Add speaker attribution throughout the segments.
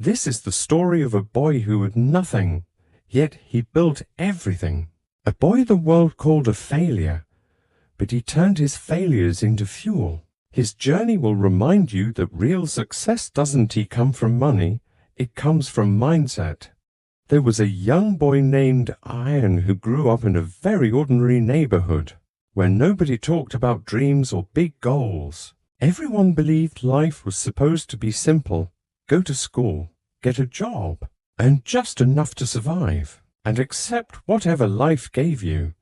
Speaker 1: This is the story of a boy who had nothing, yet he built everything. A boy the world called a failure, but he turned his failures into fuel. His journey will remind you that real success doesn't come from money, it comes from mindset. There was a young boy named Ayan who grew up in a very ordinary neighborhood, where nobody talked about dreams or big goals. Everyone believed life was supposed to be simple: go to school, get a job, earn just enough to survive, and accept whatever life gave you.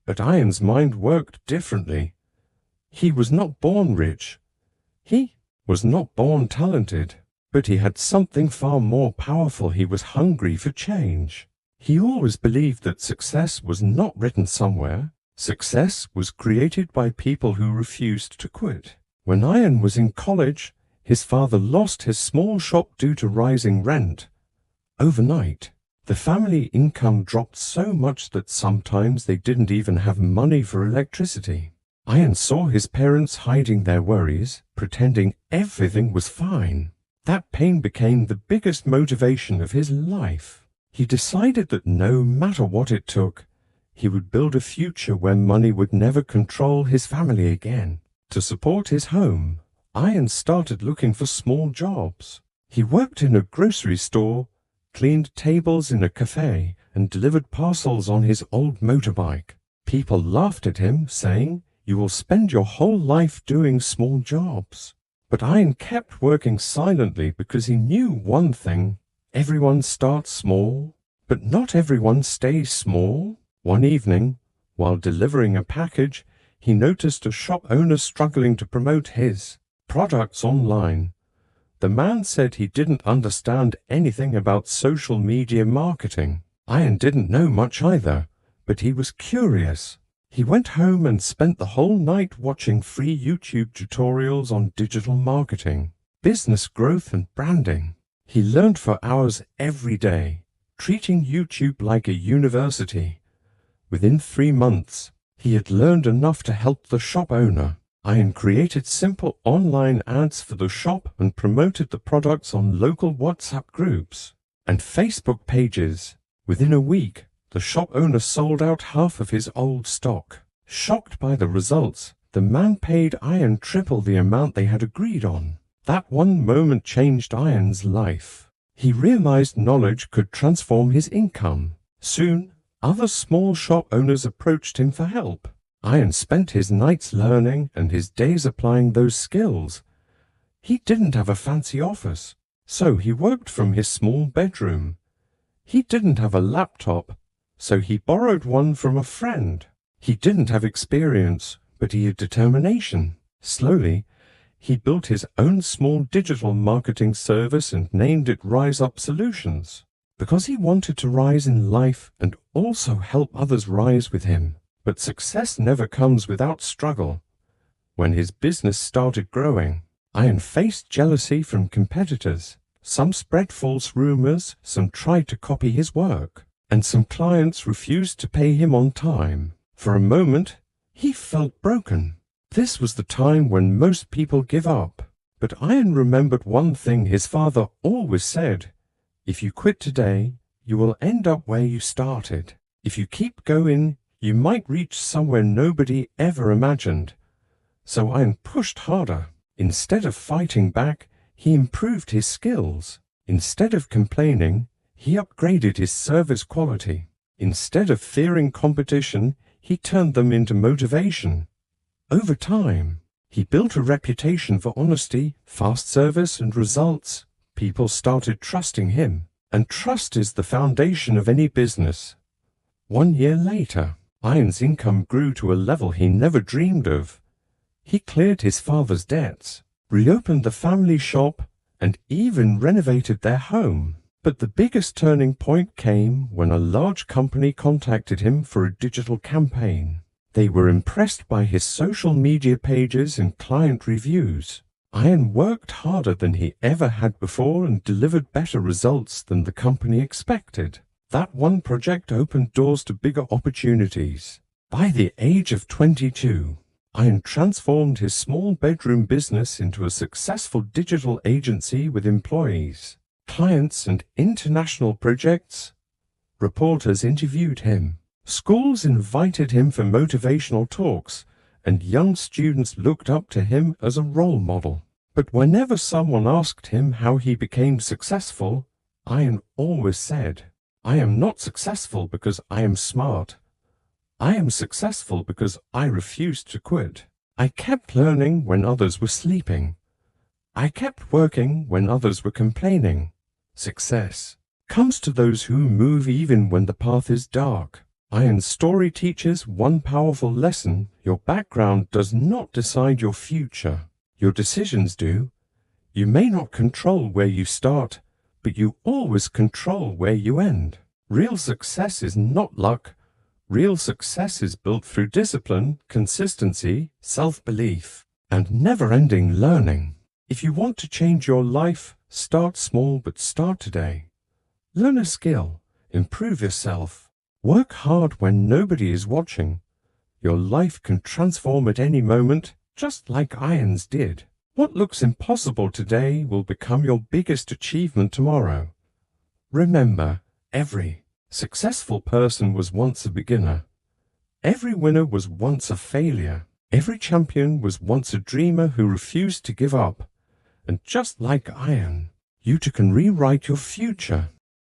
Speaker 1: But Ayan's mind worked differently. He was not born rich. He was not born talented. But he had something far more powerful. He was hungry for change. He always believed that success was not written somewhere. Success was created by people who refused to quit. When Ayan was in college, his father lost his small shop due to rising rent. Overnight, the family income dropped so much that sometimes they didn't even have money for electricity. Ayan saw his parents hiding their worries, pretending everything was fine. That pain became the biggest motivation of his life. He decided that no matter what it took, he would build a future where money would never control his family again. To support his home, Ayan started looking for small jobs. He worked in a grocery store, cleaned tables in a cafe, and delivered parcels on his old motorbike. People laughed at him, saying, "You will spend your whole life doing small jobs." But Ayan kept working silently because he knew one thing: everyone starts small, but not everyone stays small. One evening, while delivering a package, he noticed a shop owner struggling to promote his products online. The man said he didn't understand anything about social media marketing. Ayan didn't know much either, but he was curious. He went home and spent the whole night watching free YouTube tutorials on digital marketing, business growth, and branding. He learned for hours every day, treating YouTube like a university. Within 3 months, he had learned enough to help the shop owner. Ayan created simple online ads for the shop and promoted the products on local WhatsApp groups and Facebook pages. Within a week, the shop owner sold out half of his old stock. Shocked by the results, the man paid Ayan triple the amount they had agreed on. That one moment changed Ayan's life. He realized knowledge could transform his income. Soon, other small shop owners approached him for help. Ayan spent his nights learning and his days applying those skills. He didn't have a fancy office, so he worked from his small bedroom. He didn't have a laptop, so he borrowed one from a friend. He didn't have experience, but he had determination. Slowly, he built his own small digital marketing service and named it Rise Up Solutions, because he wanted to rise in life and also help others rise with him. But success never comes without struggle. When his business started growing, Ayan faced jealousy from competitors. Some spread false rumors, some tried to copy his work, and some clients refused to pay him on time. For a moment, he felt broken. This was the time when most people give up. But Ayan remembered one thing his father always said: if you quit today, you will end up where you started. If you keep going, you might reach somewhere nobody ever imagined. So Ayan pushed harder. Instead of fighting back, he improved his skills. Instead of complaining, he upgraded his service quality. Instead of fearing competition, he turned them into motivation. Over time, he built a reputation for honesty, fast service, and results. People started trusting him, and trust is the foundation of any business. 1 year later, Ayan's income grew to a level he never dreamed of. He cleared his father's debts, reopened the family shop, and even renovated their home. But the biggest turning point came when a large company contacted him for a digital campaign. They were impressed by his social media pages and client reviews. Ayan worked harder than he ever had before and delivered better results than the company expected. That one project opened doors to bigger opportunities. By the age of 22, Ayan transformed his small bedroom business into a successful digital agency with employees. clients and international projects. Reporters interviewed him. Schools invited him for motivational talks, and young students looked up to him as a role model. But whenever someone asked him how he became successful, Ayan always said, "I am not successful because I am smart. I am successful because I refused to quit. I kept learning when others were sleeping. I kept working when others were complaining." Success comes to those who move even when the path is dark. Ayan's story teaches one powerful lesson: your background does not decide your future. Your decisions do. You may not control where you start, but you always control where you end. Real success is not luck. Real success is built through discipline, consistency, self-belief, and never-ending learning. If you want to change your life, start small, but start today. Learn a skill, improve yourself, work hard when nobody is watching. Your life can transform at any moment, just like Ayan's did. What looks impossible today will become your biggest achievement tomorrow. Remember, every successful person was once a beginner. Every winner was once a failure. Every champion was once a dreamer who refused to give up. And just like Ayan, you too can rewrite your future.